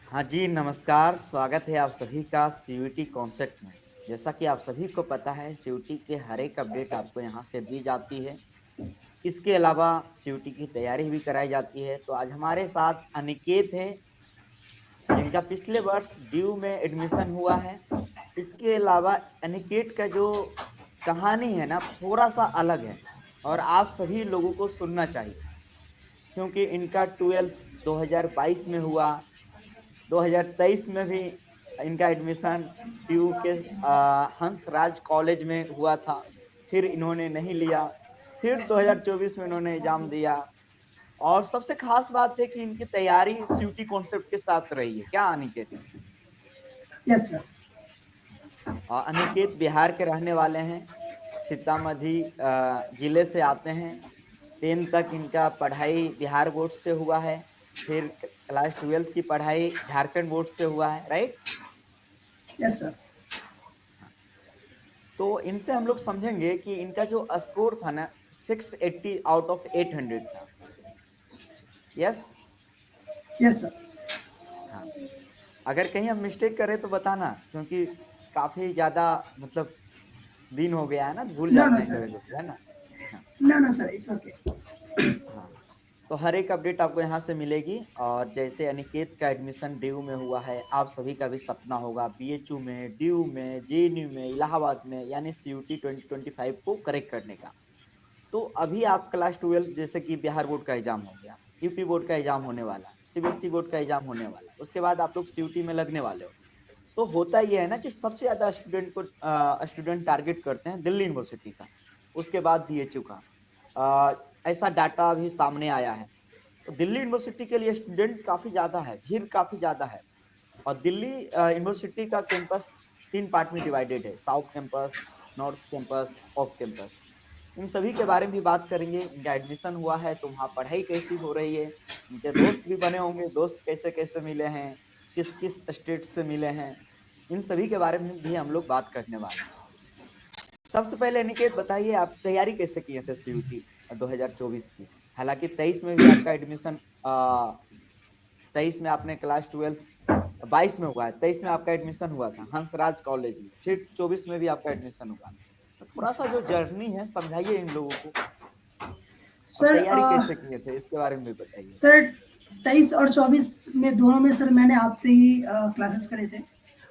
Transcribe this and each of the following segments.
हाँ जी, नमस्कार। स्वागत है आप सभी का सीयूईटी कॉन्सेप्ट में। जैसा कि आप सभी को पता है, सीयूईटी के हर एक अपडेट आपको यहाँ से दी जाती है। इसके अलावा सीयूईटी की तैयारी भी कराई जाती है। तो आज हमारे साथ अनिकेत हैं, जिनका पिछले वर्ष ड्यू में एडमिशन हुआ है। इसके अलावा अनिकेत का जो कहानी है ना, थोड़ा-सा अलग है और आप सभी लोगों को सुनना चाहिए, क्योंकि इनका 12th 2022 में हुआ। 2023 में भी इनका एडमिशन ड्यू के हंसराज कॉलेज में हुआ था। फिर इन्होंने नहीं लिया। फिर 2024 में इन्होंने एग्जाम दिया और सबसे खास बात है कि इनकी तैयारी सीयूटी कॉन्सेप्ट के साथ रही है। क्या अनिकेत? Yes sir. अनिकेत बिहार के रहने वाले हैं। सीतामढ़ी जिले से आते हैं। 10 तक इनका पढ़ाई बिहार बोर्ड से हुआ है। फिर क्लास 12 की पढ़ाई झारखंड बोर्ड से हुआ है, राइट? Yes sir. तो इनसे हम लोग समझेंगे कि इनका जो स्कोर था ना, 680 आउट ऑफ 800 था। यस। Yes sir. हाँ, अगर कहीं हम मिस्टेक करें तो बताना, क्योंकि काफी ज्यादा मतलब दिन हो गया है ना, भूल नो नो जाते हैं सर। कभी कभी, है ना। हाँ। No no sir, it's okay. हाँ, तो हर एक अपडेट आपको यहाँ से मिलेगी। और जैसे अनिकेत का एडमिशन ड्यू में हुआ है, आप सभी का भी सपना होगा बीएचयू में, ड्यू में, जेएनयू में, इलाहाबाद में, यानी सीयूटी 2025 को करेक्ट करने का। तो अभी आप क्लास 12 जैसे कि बिहार बोर्ड का एग्जाम हो गया, यूपी बोर्ड का एग्जाम होने वाला, सीबीएसई बोर्ड का एग्जाम होने वाला, उसके बाद आप लोग सीयूटी में लगने वाले हो। तो होता ये है ना कि सबसे ज्यादा स्टूडेंट टारगेट करते हैं दिल्ली यूनिवर्सिटी का, उसके बाद बीएचयू का। ऐसा डाटा अभी सामने आया है। तो दिल्ली यूनिवर्सिटी के लिए स्टूडेंट काफी ज्यादा है, भीड़ काफी ज्यादा है। और दिल्ली यूनिवर्सिटी का कैंपस 3 पार्ट में डिवाइडेड है: south campus, north campus, off campus. इन सभी के बारे में भी बात करेंगे। इनका एडमिशन हुआ है तो वहाँ पढ़ाई कैसी हो रही है, इनके दोस्त भी बने होंगे, दोस्त कैसे कैसे मिले हैं, किस किस स्टेट से मिले हैं, इन सभी के बारे में भी हम लोग बात करने वाले हैं। सबसे पहले निकेत बताइए, आप तैयारी कैसे किए थे सीयूटी 2024 की? हालांकि 23 में भी आपका एडमिशन, 23 में आपने क्लास 12, 22 में हुआ है, 23 में आपका एडमिशन हुआ था हंसराज कॉलेज में, फिर यस 24 में भी आपका एडमिशन हुआ। तो थोड़ा यस सा जो जर्नी है समझाइए इन लोगों को, और सर। तैयारी कैसे किए थे इसके बारे में भी बताइए। सर 23 और 24 में दोनों में सर मैंने आपसे ही क्लासेस करे थे।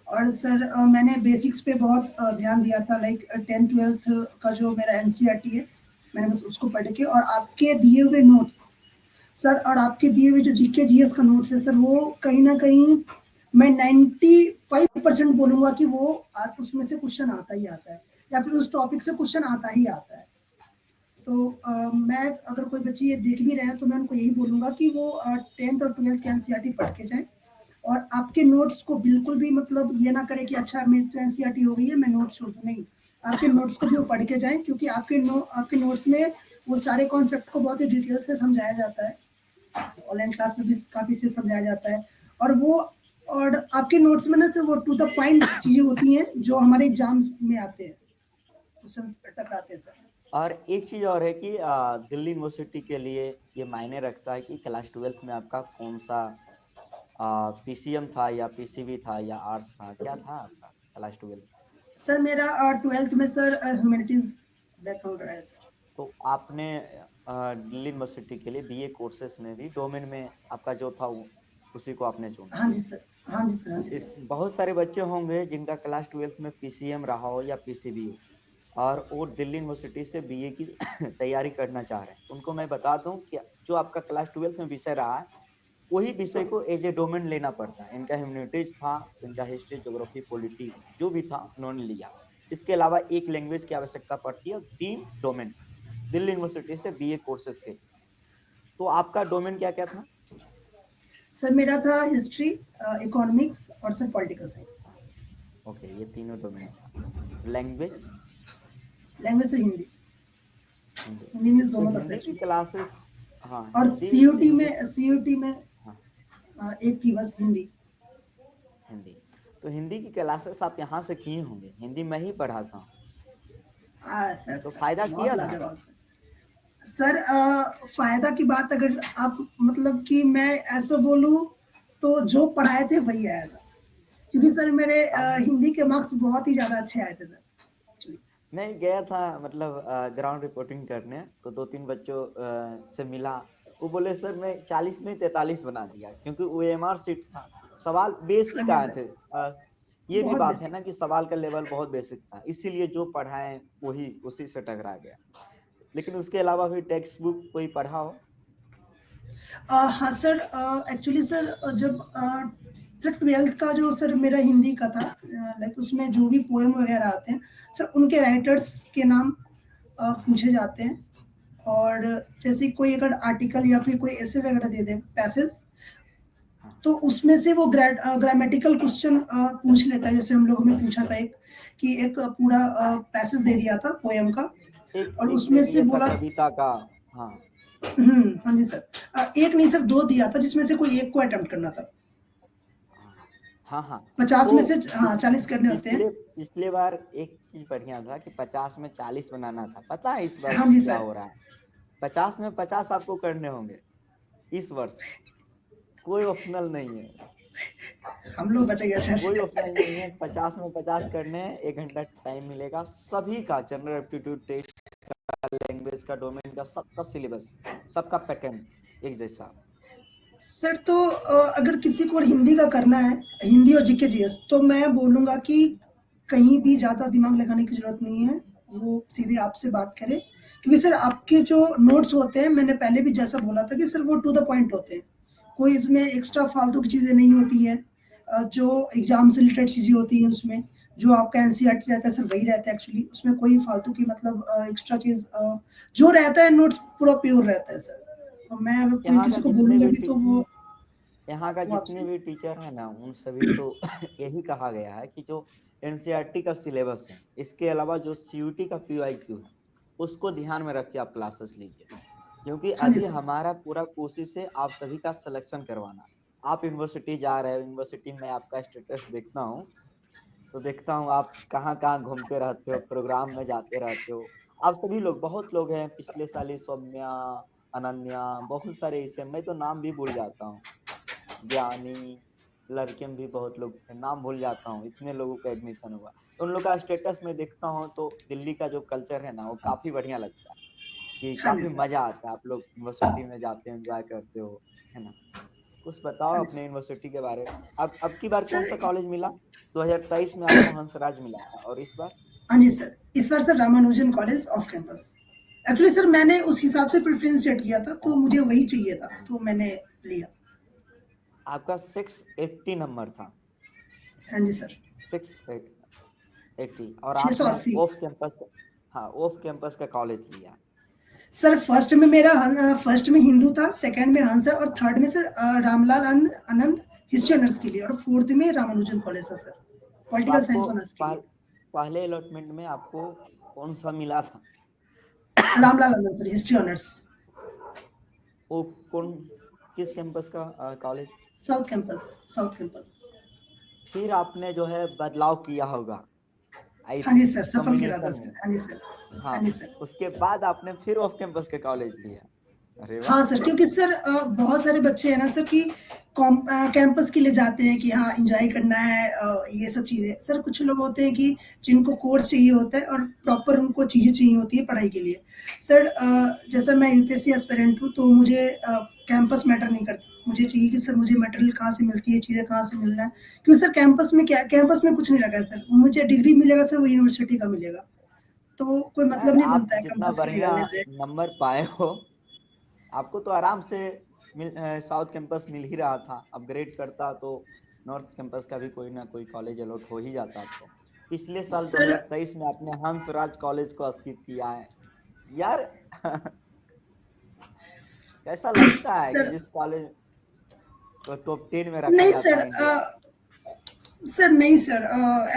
और सर मैंने बेसिक्स पे बहुत ध्यान दिया था, लाइक 10th 12th का जो मेरा एनसीईआरटी है, मैंने बस उसको पढ़ के और आपके दिए हुए नोट्स सर, और आपके दिए हुए जो जीके जीएस का नोट्स है सर, वो कहीं ना कहीं मैं 95% बोलूंगा कि वो उसमें से क्वेश्चन आता ही आता है, या फिर उस टॉपिक से क्वेश्चन आता ही आता है। तो मैं अगर कोई बच्चे ये देख भी रहे हैं तो मैं उनको यही बोलूंगा कि वो 10th और 12th के एनसीईआरटी पढ़ के जाएं। और आपके नोट्स को बिल्कुल भी मतलब ये ना करें कि अच्छा मेरी तो एनसीईआरटी हो गई है, मैं नोट्स छोड़ दूं, नहीं। आपके नोट्स को भी वो पढ़ के जाएं, क्योंकि आपके नोट्स में वो सारे कॉन्सेप्ट को बहुत ही डिटेल से समझाया जाता है। ऑनलाइन क्लास में भी काफ़ी अच्छे से समझाया जाता है। और वो और आपके नोट्स में ना सिर्फ वो टू द पॉइंट चीज़ें होती हैं जो हमारे एग्जाम्स में आते हैं, क्वेश्चन टकराते हैं सर। और एक चीज और है कि दिल्ली यूनिवर्सिटी के लिए ये मायने रखता है कि क्लास 12 में आपका कौन सा पीसीएम था या पीसीबी था या आर्ट्स था, क्या था आपका क्लास 12? सर मेरा 12th में सर ह्यूमैनिटीज बैकग्राउंड रहा है सर। तो आपने दिल्ली यूनिवर्सिटी के लिए बीए कोर्सेज में भी डोमेन में आपका जो था उसी को आपने चुना। हाँ जी सर। हाँ जी सर। हाँ जी इस सर। बहुत सारे बच्चे होंगे जिनका क्लास 12 में पीसीएम रहा हो या पीसीबी हो, और वो दिल्ली यूनिवर्सिटी से बीए की तैयारी करना चाह रहे हैं। उनको मैं बता दूं कि जो आपका क्लास 12 में विषय रहा है, वही विषय को एज ए डोमेन लेना पड़ता है। इनका ह्यूमैनिटीज था, तो इनका हिस्ट्री, ज्योग्राफी, पॉलिटी जो भी था उन्होंने लिया। इसके अलावा एक लैंग्वेज की आवश्यकता पड़ती है और 3 डोमेन दिल्ली यूनिवर्सिटी से बीए कोर्सेज के। तो आपका डोमेन क्या क्या था? सर मेरा था हिस्ट्री, इकोनॉमिक्स और सर पॉलिटिकल साइंस। ओके, ये तीनों डोमेन था। Language? Language sir Hindi. Hindi. Hindi में तो दोनों था हिंदी की सर। क्लासेस, हाँ, और हिंदी इंग्लिश। सीयूटी में हाँ, एक थी बस हिंदी। हिंदी। तो हिंदी की क्लासेस आप यहाँ से किए होंगे, हिंदी मैं ही पढ़ाता हूँ। सर तो सर फायदा बहुत किया था? लाजवाब सर। सर फायदा की बात अगर आप मतलब कि मैं ऐसा बोलूं तो जो पढ़ाए थे वही आया था। क्योंकि सर मेरे हम हिंदी के मार्क्स बहुत ही ज़्यादा अच्छे आए थे सर एक्चुअली। नहीं गया था, मतलब ग्राउंड रिपोर्टिंग करने, तो 2-3 बच्चों से मिला। वो बोले सर मैं 40 में 43 बना दिया, क्योंकि ओएमआर सीट था। सवाल हाँ बेसिक जी आए सर, थे। ये भी बहुत बात है बेसिक। ना कि सवाल का लेवल बहुत बेसिक था, इसीलिए जो पढ़ाए वही उसी से टकरा गया। लेकिन उसके अलावा भी टेक्स्ट बुक कोई पढ़ा हो? हाँ सर, एक्चुअली सर जब सर 12th का जो सर मेरा हिंदी का था, लाइक उसमें जो भी पोएम वगैरह आते हैं सर, उनके राइटर्स के नाम पूछे जाते हैं। और जैसे कोई अगर आर्टिकल या फिर कोई ऐसे वगैरह दे दे पैसेज, हाँ। तो उसमें से वो ग्रामेटिकल क्वेश्चन पूछ लेता है। जैसे हम लोगों में पूछा था एक, कि एक पूरा पैसेज दे दिया था पोएम का, एक और एक दे उसमें से दिया था बोला। कविता का। हाँ। हाँ जी सर, एक नहीं सर, 2 दिया था जिसमें से कोई एक को अटेम्प्ट करना था। हाँ। हाँ, हाँ। 50 वो में से हाँ 40 करने होते पिछले हैं। पिछले बार एक चीज बढ़िया था कि 50 में 40 बनाना था। पता है इस बार हाँ जी क्या सर, हो रहा है? 50 में 50 आपको करने होंगे इस वर्ष। कोई ऑप्शनल नहीं है। हम लोग बच गए सर। कोई ऑप्शनल नहीं है, 50 में 50 करने हैं। 1 घंटा टाइम मिलेगा सभी का, जनरल एप्टीट्यूड टेस्ट का, लैंग्वेज का, डोमेन का, सबका सिलेबस, सबका पैटर्न एक जैसा। सर तो अगर किसी को हिंदी का करना है, हिंदी और जीके जीएस, तो मैं बोलूँगा कि कहीं भी ज़्यादा दिमाग लगाने की ज़रूरत नहीं है। वो सीधे आपसे बात करे, क्योंकि सर आपके जो नोट्स होते हैं, मैंने पहले भी जैसा बोला था कि सर वो टू द पॉइंट होते हैं। कोई इसमें एक्स्ट्रा फालतू की चीज़ें नहीं होती हैं। जो एग्ज़ाम से रिलेटेड चीज़ें होती हैं उसमें, जो आपका एनसीईआरटी रहता है सर वही रहता है एक्चुअली। उसमें कोई फालतू की मतलब एक्स्ट्रा चीज़ जो रहता है नोट्स पूरा प्योर रहता है सर। तो मैं अगर कोई यहाँ का किसी को जितने बोलूँगा भी भी तो यहाँ का वो जितने आपसे। भी टीचर है ना, उन सभी को यही कहा गया है कि जो एनसीईआरटी का सिलेबस है, इसके अलावा जो सीयूटी का पीवाईक्यू है, उसको ध्यान में रख के आप क्लासेस लीजिए। क्योंकि हाँ जी अभी सर। हमारा पूरा कोशिश है आप सभी का सिलेक्शन करवाना। आप यूनिवर्सिटी जा रहे हो, यूनिवर्सिटी में आपका स्टेटस देखता हूँ, तो देखता हूँ आप कहाँ कहाँ घूमते रहते हो, प्रोग्राम में जाते रहते हो। आप सभी लोग, बहुत लोग हैं, पिछले साल ही सौम्या, अनन्या, बहुत सारे ऐसे, मैं तो नाम भी भूल जाता हूँ, ज्ञानी, लड़के में भी बहुत लोग थे, नाम भूल जाता हूँ, इतने लोगों का एडमिशन हुआ। तो उन लोग का स्टेटस में देखता हूँ तो दिल्ली का जो कल्चर है ना, वो काफी बढ़िया लगता है, कि हाँ जी काफी सर। मजा आता है। आप लोग यूनिवर्सिटी में जाते हो, एंजॉय करते हो, है ना? कुछ हाँ बताओ जी अपने सर। यूनिवर्सिटी के बारे में। अब की बार कौन सर सा कॉलेज मिला? 2023 में आपको हंसराज मिला था, और इस बार? हाँ जी सर, इस बार sir Ramanujan college off campus. Actually sir मैंने उस हिसाब से प्रेफ़रेंस सेट किया था, तो मुझे वही चाहिए था, तो मैंने लिया। आपका 680 नंबर था। हाँ जी सर। 680, और आपने 680। ऑफ कैंपस, हाँ, ऑफ कैंपस का कॉलेज लिया। सर फर्स्ट में हिंदू था, सेकंड में हंस है, और थर्ड में सर रामलाल आनंद हिस्ट्री ऑनर्स के लिए, और फोर्थ में रामानुजन कॉलेज था सर, तो पॉलिटिकल आपको साइंस ऑनर्स के लिए। पहले अलॉटमेंट में आपको कौन सा मिला था? रामलाल आनंद सर, हिस्ट्री ऑनर्स। वो कौन, किस कैंपस का college? South campus, south campus. फिर आपने जो है बदलाव किया होगा, आई हाँ जी थिंक, सर, सफल किया था कॉम्बिनेशन सर। में। हाँ जी सर। हाँ, हाँ जी सर। उसके बाद आपने फिर ऑफ कैंपस के कॉलेज लिया। अरे वाह। हाँ सर, क्योंकि सर बहुत सारे बच्चे हैं ना सर कि कैंपस के लिए जाते हैं कि हाँ एंजॉय करना है, ये सब चीज़ें। सर कुछ लोग होते हैं कि जिनको कोर्स चाहिए होता है और प्रॉपर उनको चीज़ें चाहिए होती है पढ़ाई के लिए। सर जैसा मैं यूपीएससी एस्पिरेंट हूँ, तो मुझे कैंपस मैटर नहीं करता। मुझे चाहिए कि सर मुझे मटेरियल कहाँ से मिलती है, चीज़ें कहाँ से मिलना है। क्योंकि सर कैंपस में क्या, कैंपस में कुछ नहीं रखा है सर। मुझे डिग्री मिलेगा सर, वो यूनिवर्सिटी का मिलेगा। तो कोई यार, मतलब नहीं आप बनता है जितना कैंपस के लिए बढ़िया करने से। नंबर पाए हो, आपको तो आराम से साउथ कैंपस मिल ही रहा था। अपग्रेड करता तो नॉर्थ कैंपस का भी कोई ना कोई कॉलेज अलॉट हो ही जाता आपको। पिछले साल सर 2023 में आपने हंसराज कॉलेज को स्किप किया है यार। कैसा लगता है कि सर जिस कॉलेज को टॉप 10 में रखा नहीं जाता सर, है इंडिया। सर नहीं सर,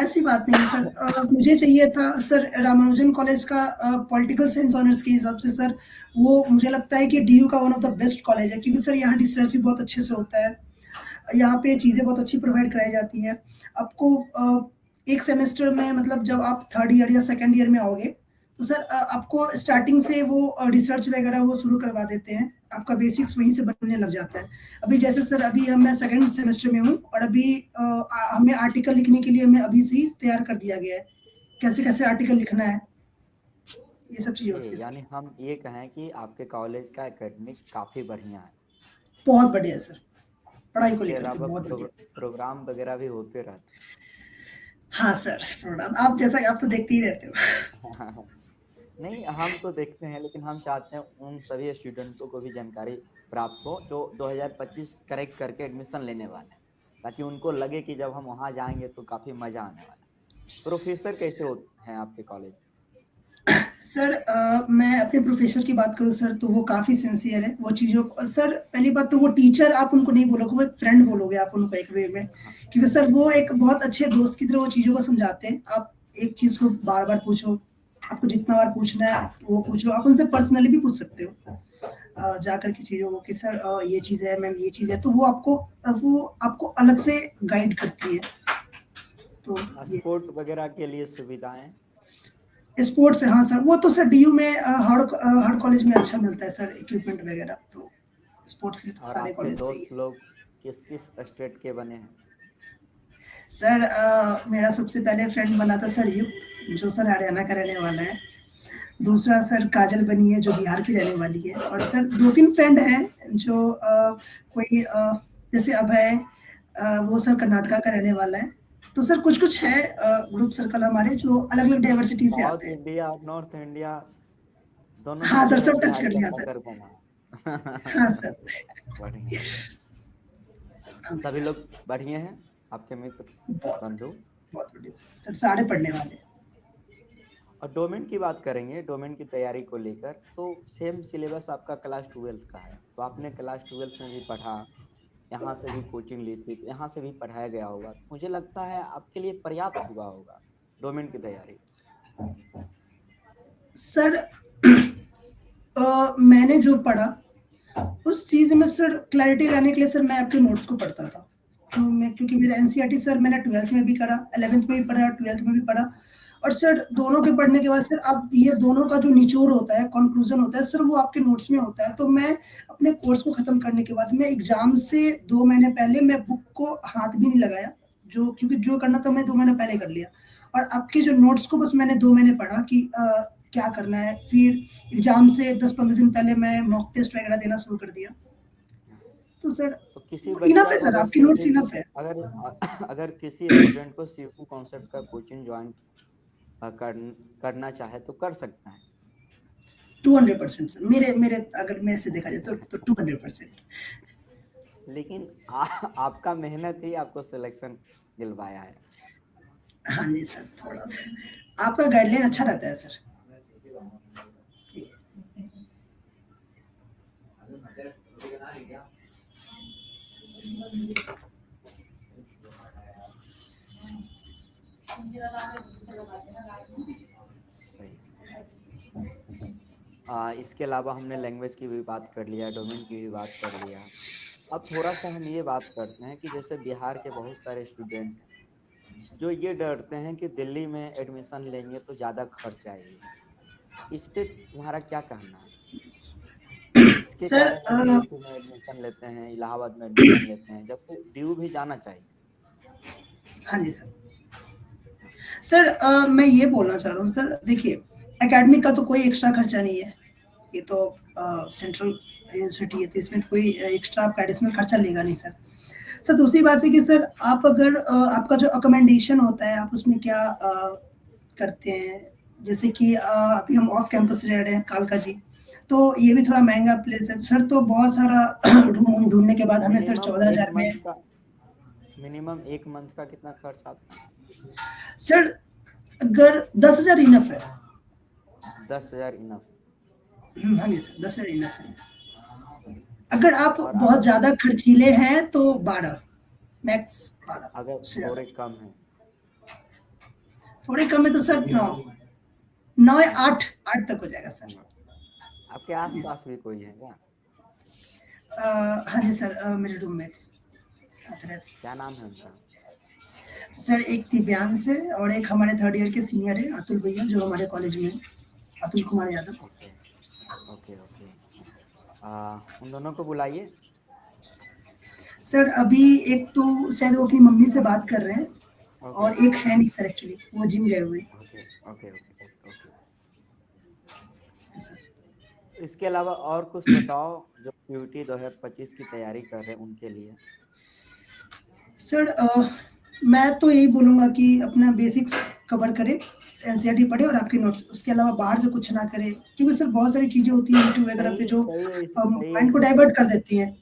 ऐसी बात नहीं है सर। मुझे चाहिए था सर रामानुजन कॉलेज का पॉलिटिकल साइंस ऑनर्स के हिसाब से सर। वो मुझे लगता है कि डीयू का one of the best college है, क्योंकि सर यहाँ रिसर्च भी बहुत अच्छे से होता है। यहाँ पे चीज़ें बहुत अच्छी प्रोवाइड कराई जाती हैं आपको। एक सेमेस्टर में मतलब जब आप थर्ड ईयर या सेकंड ईयर में आओगे, तो सर आपको स्टार्टिंग से वो रिसर्च वगैरह वो शुरू करवा देते हैं, आपका बेसिक्स वहीं से बनने लग जाता है। अभी जैसे सर अभी मैं सेकंड सेमेस्टर में हूँ और अभी हमें आर्टिकल लिखने के लिए हमें अभी से ही तैयार कर दिया गया है, कैसे-कैसे आर्टिकल लिखना है, ये सब चीज़ें ओके, होती है सर। यानी हम ये कहें कि आपके कॉलेज का एकेडमिक काफ़ी बढ़िया है। बहुत बढ़िया है सर, पढ़ाई को इसके लेकर के अलावा बहुत बढ़िया। प्रोग्राम वगैरह भी होते रहते हाँ सर, प्रोग्राम आप जैसा आप तो देखते ही रहते हो। हैं। नहीं, हम तो देखते हैं, लेकिन हम चाहते हैं उन सभी स्टूडेंट्सों को भी जानकारी प्राप्त हो जो 2025 करेक्ट करके एडमिशन लेने वाले हैं, ताकि उनको लगे कि जब हम वहाँ जाएंगे तो काफ़ी मज़ा आने वाला है। प्रोफेसर कैसे होते हैं आपके कॉलेज? सर मैं अपने प्रोफ़ेसर की बात करूँ सर तो वो काफ़ी सिंसियर है, वो चीज़ों को सर पहली बात तो वो टीचर आप उनको नहीं बोलोगे, वो एक फ्रेंड बोलोगे आप उनको एक वे में। हाँ। क्योंकि सर वो एक बहुत अच्छे दोस्त की तरह वो चीज़ों को समझाते हैं। आप एक चीज़ को बार-बार पूछो, आपको जितना बार पूछना है वो पूछ लो, आप उनसे पर्सनली भी पूछ सकते हो। जाकर के चीज़ों को कि सर ये चीज़ है, मैम ये चीज़ है, तो वो आपको अलग से गाइड करती है। तो ये स्पोर्ट वगैरह के लिए सुविधाएं? स्पोर्ट्स हाँ सर, वो तो सर डीयू में हर कॉलेज में अच्छा मिलता है सर इक्विपमेंट वगैरह, तो स्पोर्ट्स के लिए तो और सारे आपके कॉलेज सही दोस्त है। लोग किस किस स्टेट के बने हैं? सर मेरा सबसे पहले फ्रेंड बना था सर युक्त, जो सर हरियाणा का रहने वाला है। दूसरा सर काजल बनी है, जो बिहार की रहने वाली है। और सर 2-3 फ्रेंड हैं जो कोई जैसे अभय वो सर कर्नाटका का रहने वाला है। तो सर कुछ-कुछ है ग्रुप सर्कल हमारे जो अलग-अलग डाइवर्सिटी से साउथ आते हैं। इंडिया और नॉर्थ इंडिया दोनों ही हाँ सर, जो है सब टच बिहार कर का लिया सर। मकर बना हाँ सर। बढ़िया। हाँ सभी सर। लोग बढ़िया हैं, आपके मित्र बहुत बंधु? बहुत बढ़िया सर, सर सारे पढ़ने वाले हैं। और डोमेन की बात करेंगे, डोमेन की तैयारी को लेकर, तो सेम सिलेबस आपका क्लास 12 का है, तो आपने क्लास 12 में भी पढ़ा, यहाँ से भी कोचिंग ली थी, तो यहाँ से भी पढ़ाया गया होगा, मुझे लगता है आपके लिए पर्याप्त हुआ होगा डोमेन की तैयारी। सर मैंने जो पढ़ा उस चीज़ में सर क्लैरिटी लाने के लिए सर मैं आपके नोट्स को पढ़ता था। क्योंकि मेरा एनसीईआरटी सर मैंने 12th में भी करा, 11th में भी पढ़ा, 12th में भी पढ़ा। और सर दोनों के पढ़ने के बाद सर अब ये दोनों का जो निचोड़ होता है, कन्क्लूज़न होता है सर वो आपके नोट्स में होता है। तो मैं अपने कोर्स को खत्म करने के बाद मैं एग्ज़ाम से 2 महीने पहले मैं बुक को हाथ भी नहीं लगाया। क्योंकि जो करना था मैं 2 महीने पहले कर लिया। और आपके जो नोट्स को बस मैंने 2 महीने पढ़ा कि क्या करना है। फिर एग्ज़ाम से 10-15 दिन पहले मैं मॉक टेस्ट वगैरह देना शुरू कर दिया। तो सर तो किसी इनफ बच्चा है को सर, अगर आपकी नोट्स इनफ है। अगर अगर किसी स्टूडेंट को सीपू कॉन्सेप्ट का कोचिंग ज्वाइन करना चाहे तो कर सकता है। 200% सर, मेरे मेरे अगर मेरे से देखा जाए तो 200%। लेकिन आपका मेहनत ही आपको सिलेक्शन दिलवाया है। हाँ जी सर, थोड़ा-सा आपका गाइडलाइन अच्छा रहता है सर। सही। इसके अलावा हमने लैंग्वेज की भी बात कर लिया, डोमेन की भी बात कर लिया। अब थोड़ा सा हम ये बात करते हैं कि जैसे बिहार के बहुत सारे स्टूडेंट हैं जो ये डरते हैं कि दिल्ली में एडमिशन लेंगे तो ज़्यादा खर्च आएगी। इस पे तुम्हारा क्या कहना है? इसके सर कारण वो बीएचयू में एडमिशन लेते हैं, इलाहाबाद में एडमिशन लेते हैं, जबकि ड्यू भी जाना चाहिए। हाँ जी सर। सर मैं ये बोलना चाह रहा हूँ सर देखिए एकेडमिक का तो कोई एक्स्ट्रा खर्चा नहीं है। ये तो सेंट्रल यूनिवर्सिटी है तो इसमें तो कोई एक्स्ट्रा आपका एडिशनल खर्चा लेगा नहीं सर। सर दूसरी बात है कि सर आप अगर आपका जो अकोमोडेशन होता है आप उसमें क्या करते हैं जैसे कि अभी हम ऑफ कैंपस रह रहे हैं कालका जी तो ये भी थोड़ा महंगा प्लेस है सर तो बहुत सारा ढूंढने के बाद हमें सर मिनिमम 14,000 में मिनिमम एक मंथ का कितना खर्च आता है? सर अगर 10,000 इनफ है। 10,000 इनफ? हाँ जी सर 10,000 इनफ है। अगर आप और बहुत ज्यादा खर्चीले हैं तो 12 मैक्स 12 अगर उससे ज्यादा थोड़े कम है? थोड़े कम है तो सर 9 9 या 8 8 तक हो जाएगा सर। आपके जी आसपास भी कोई है क्या? हाँ जी सर मेरे रूममेट्स आते रहते क्या नाम है उनका? सर एक दिव्यांश है और एक हमारे थर्ड ईयर के सीनियर है अतुल भैया जो हमारे कॉलेज में है। Atul Kumar Yadav. Okay, okay, okay. उन दोनों को बुलाइए। सर अभी एक तो शायद वो अपनी मम्मी से बात कर रहे हैं ओके, और एक है नहीं सर, एक्चुअली वो जिम गए हुए हैं। Okay, okay, okay, okay, okay. Sir इसके अलावा और कुछ बताओ जो सीयूटी 2025 की तैयारी कर रहे हैं उनके लिए। सर मैं तो यही बोलूँगा कि अपना बेसिक्स कवर करें, एनसीईआरटी पढ़े और आपके नोट्स, उसके अलावा बाहर से कुछ ना करें, क्योंकि सर बहुत सारी चीज़ें होती हैं यूट्यूब वगैरह पे कई जो कई ऐसे कई माइंड को ऐसे डाइवर्ट कर देती हैं।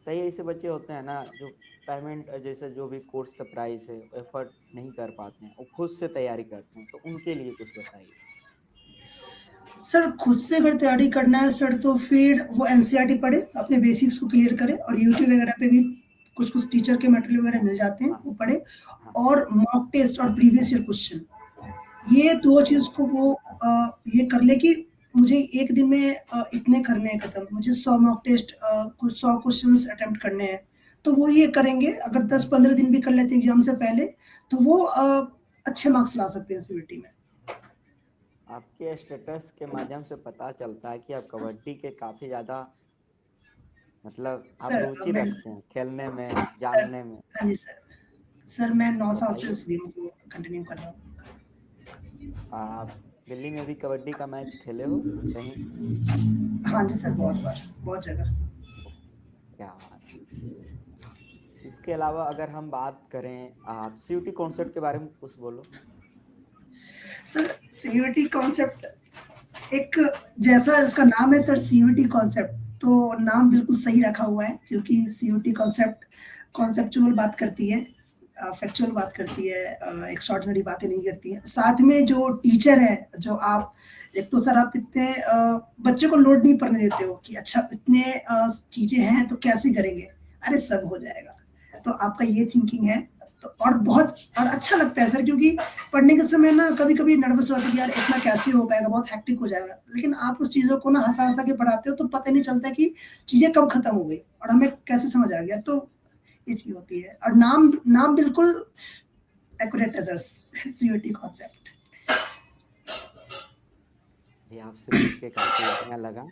कई ऐसे बच्चे होते हैं ना जो पेमेंट जैसे जो भी कोर्स का प्राइस है एफर्ट नहीं कर पाते हैं, वो खुद से तैयारी करते हैं, तो उनके लिए कुछ बताइए। सर खुद से अगर तैयारी करना है सर, तो फिर वो एनसीईआरटी पढ़े, अपने बेसिक्स को क्लियर करे, और यूट्यूब वगैरह पे भी कुछ-कुछ टीचर के मटेरियल वगैरह मिल जाते हैं, हाँ, वो पढ़े, हाँ, और मॉक टेस्ट और प्रीवियस ईयर क्वेश्चन, ये 2 ओ, चीज़ को वो ये कर ले कि मुझे 1 दिन में इतने करने हैं खत्म, मुझे 100 मॉक टेस्ट कुछ 100 क्वेश्चंस अटेम्प्ट करने हैं। तो वो ये करेंगे, अगर 10-15 दिन भी कर लेते हैं एग्ज़ाम से पहले, तो वो अच्छे मार्क्स ला सकते हैं सीयूईटी में। आपके स्टेटस के माध्यम से पता चलता है कि आप कबड्डी के काफी ज्यादा मतलब आप सर रुचि मैं रखते हैं खेलने में, सर जानने में। हाँ जी सर। सर मैं 9 साल से बताइए। उस गेम को कंटिन्यू कर रहा हूँ। आप दिल्ली में भी कबड्डी का मैच खेले हो कहीं? हाँ जी सर, बहुत बार, बहुत जगह। क्या बात है। इसके अलावा अगर हम बात करें, आप सीयूटी कॉन्सेप्ट के बारे में कुछ बोलो। सर सीयूईटी कॉन्सेप्ट एक, जैसा इसका नाम है सर सीयूईटी कॉन्सेप्ट, तो नाम बिल्कुल सही रखा हुआ है, क्योंकि सीयूईटी कॉन्सेप्ट कॉन्सेप्चुअल बात करती है, फैक्चुअल बात करती है, एक्स्ट्राऑर्डिनरी बातें नहीं करती है। साथ में जो टीचर है, जो आप, एक तो सर आप इतने बच्चे को लोड नहीं पड़ने देते हो कि अच्छा इतने चीजें हैं तो कैसे करेंगे, अरे सब हो जाएगा। तो आपका ये थिंकिंग है, तो और बहुत और अच्छा लगता है सर, क्योंकि पढ़ने के समय ना कभी-कभी नर्वस होती है कि यार इतना कैसे हो पाएगा, बहुत हेक्टिक हो जाएगा। लेकिन आप उस चीज़ों को ना हँसा-हँसा के पढ़ाते हो, तो पता नहीं चलता कि चीज़ें कब खत्म हो गई और हमें कैसे समझ आ गया। तो ये चीज़ होती है, और नाम नाम बिल्कुल एक्यूरेट है सर, सीयूईटी कॉन्सेप्ट। ये आपसे मिल के काफी अच्छा लगा।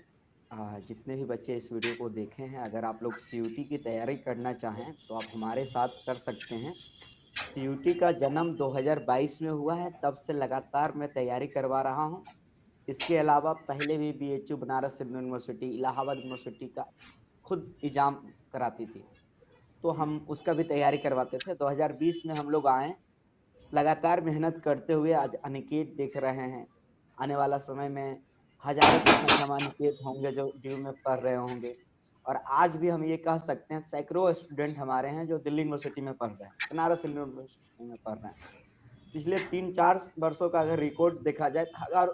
जितने भी बच्चे इस वीडियो को देखे हैं, अगर आप लोग सीयूटी की तैयारी करना चाहें तो आप हमारे साथ कर सकते हैं। सीयूटी का जन्म 2022 में हुआ है, तब से लगातार मैं तैयारी करवा रहा हूँ। इसके अलावा पहले भी BHU Banaras Hindu university, Allahabad university का खुद एग्जाम कराती थी, तो हम उसका भी तैयारी करवाते थे। 2020 में हम लोग आए, लगातार मेहनत करते हुए आज अनिकेत देख रहे हैं। आने वाला समय में हजारों की संख्या में अनिकेत होंगे जो ड्यू में पढ़ रहे होंगे, और आज भी हम ये कह सकते हैं सैकड़ों स्टूडेंट हमारे हैं जो दिल्ली यूनिवर्सिटी में पढ़ रहे हैं, बनारस हिंदू यूनिवर्सिटी में पढ़ रहे हैं। पिछले 3-4 वर्षों का अगर रिकॉर्ड देखा जाए,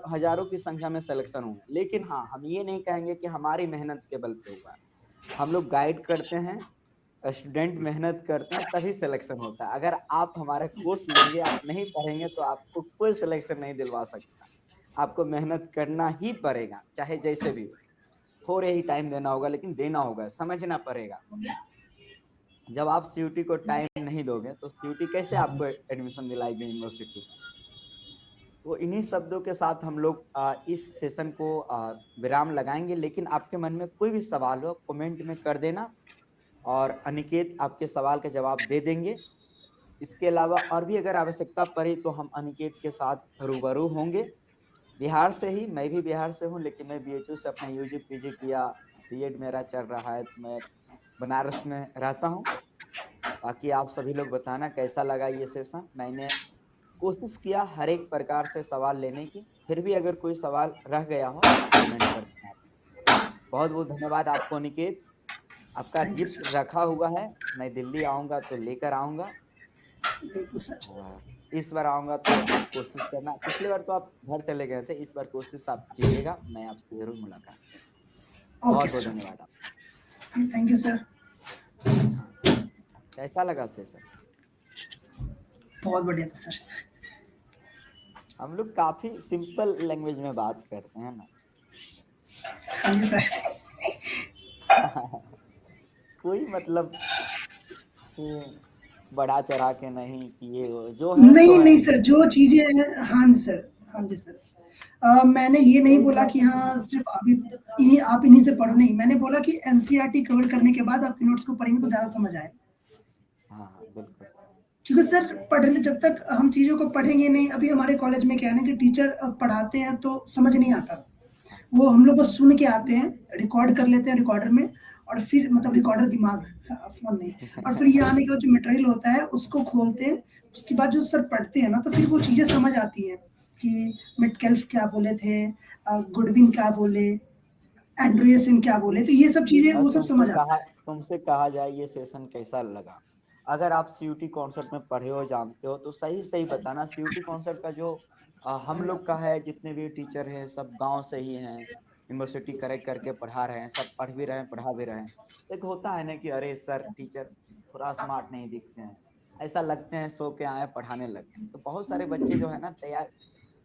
हजारों की संख्या में सिलेक्शन हुए, लेकिन हाँ, हम ये नहीं कहेंगे कि हमारी मेहनत के बल पे हुआ है। हम लोग गाइड करते हैं, स्टूडेंट मेहनत करते हैं, तभी सिलेक्शन होता है। अगर आप हमारे कोर्स लेंगे, आप नहीं पढ़ेंगे, तो आपको कोई सिलेक्शन नहीं दिलवा सकता। आपको मेहनत करना ही पड़ेगा, चाहे जैसे भी हो। थोड़े ही टाइम देना होगा, लेकिन देना होगा, समझना पड़ेगा। जब आप सीयूटी को टाइम नहीं दोगे तो सीयूटी कैसे आपको एडमिशन दिलाएगी यूनिवर्सिटी में। तो इन्हीं शब्दों के साथ हम लोग इस सेशन को विराम लगाएंगे, लेकिन आपके मन में कोई भी सवाल हो कमेंट में कर देना, और अनिकेत आपके सवाल का जवाब दे देंगे। इसके अलावा और भी अगर आवश्यकता पड़ी तो हम अनिकेत के साथ रूबरू होंगे। बिहार से ही, मैं भी बिहार से हूँ, लेकिन मैं बीएचयू से अपना यूजी पीजी किया, बीएड मेरा चल रहा है, तो मैं बनारस में रहता हूँ। बाकी आप सभी लोग बताना कैसा लगा ये सेशन। मैंने कोशिश किया हर एक प्रकार से सवाल लेने की, फिर भी अगर कोई सवाल रह गया हो तो आप कमेंट कर देना। बहुत बहुत धन्यवाद आपको अनिकेत। आपका थैंक यू गिफ्ट सर। रखा हुआ है, मैं दिल्ली आऊंगा तो लेकर आऊंगा। बिल्कुल सर। इस बार आऊंगा तो आप कोशिश करना, पिछली बार तो आप घर चले गए थे, इस बार कोशिश आप कीजिएगा, मैं आपसे जरूर मुलाकात। ओके बहुत बहुत सर। धन्यवाद आप। Thank you sir. हाँ, कैसा लगा सेशन? बहुत बढ़िया था सर। हम लोग काफी सिंपल लैंग्वेज में बात करते हैं ना। हाँ जी सर। कोई मतलब बढ़ा चढ़ा के नहीं कि ये जो है सो नहीं, है। नहीं सर, जो चीज़ें हैं, हाँ जी सर, हाँ जी सर। मैंने ये नहीं कोई बोला बात कि नहीं हाँ, है। सिर्फ़ अभी इन्हीं से पढ़ो, नहीं। मैंने बोला कि एनसीईआरटी कवर करने के बाद आपके नोट्स को पढ़ेंगे तो ज़्यादा समझ आएगा। हाँ, हाँ, बिल्कुल। क्योंकि सर पढ़ने जब तक हम चीज़ों को पढ़ेंगे नहीं, अभी हमारे कॉलेज में क्या है ना कि टीचर पढ़ाते हैं तो समझ नहीं आता। हाँ, वो हम लोग बस सुन के आते हैं, रिकॉर्ड कर लेते हैं रिकॉर्डर में और फिर मतलब रिकॉर्डर दिमाग, फ़ोन नहीं। और फिर ये आने के बाद जो मटेरियल होता है उसको खोलते हैं, उसके बाद जो सर पढ़ते हैं ना तो फिर वो चीज़ें समझ आती हैं कि मेटकेल्फ क्या बोले थे, गुडविन क्या बोले, एंड्रियसन क्या बोले, तो ये सब चीज़ें वो सब समझ आता है। तुमसे कहा जाए ये सेशन कैसा लगा? अगर आप सीयूटी कॉन्सेप्ट में पढ़े हो, जानते हो, तो सही-सही बताना। सीयूटी कॉन्सेप्ट का जो हम लोग का है, जितने भी टीचर हैं सब गाँव से ही हैं, यूनिवर्सिटी करेक्ट करके पढ़ा रहे हैं, सब पढ़ भी रहे हैं, पढ़ा भी रहे हैं। एक होता है ना कि अरे सर, टीचर थोड़ा स्मार्ट नहीं दिखते हैं, ऐसा लगते हैं सो के आए पढ़ाने लगे। तो बहुत सारे बच्चे जो है ना तैयार,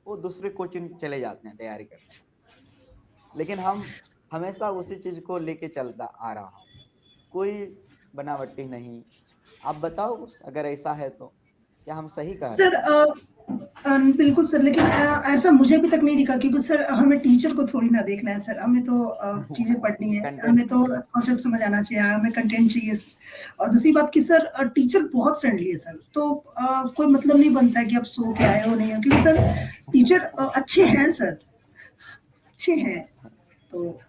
वो दूसरे कोचिंग चले जाते हैं तैयारी करने। लेकिन हम हमेशा उसी चीज को लेके चलता आ रहा हूँ, कोई बनावटी नहीं। आप बताओ कुछ, अगर ऐसा है तो क्या हम सही कह रहे सर हैं? बिल्कुल सर, लेकिन ऐसा मुझे अभी तक नहीं दिखा क्योंकि सर हमें टीचर को थोड़ी ना देखना है सर, हमें तो चीज़ें पढ़नी है, कंटेंट हमें तो समझना। कॉन्सेप्ट समझ आना चाहिए, हाँ, हमें कंटेंट चाहिए सर। और दूसरी बात कि सर टीचर बहुत फ्रेंडली है सर, तो कोई मतलब नहीं बनता है कि आप सो के आए हो नहीं हो, क्योंकि सर टीचर अच्छे हैं सर, अच्छे हैं। तो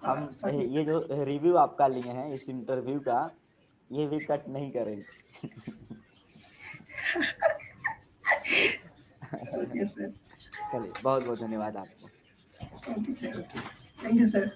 हम बाकी ये जो रिव्यू आपका लिए हैं इस इंटरव्यू का, ये भी कट नहीं करेंगे। ओके सर, चलिए, बहुत बहुत धन्यवाद आपको। Okay sir, okay, thank you sir.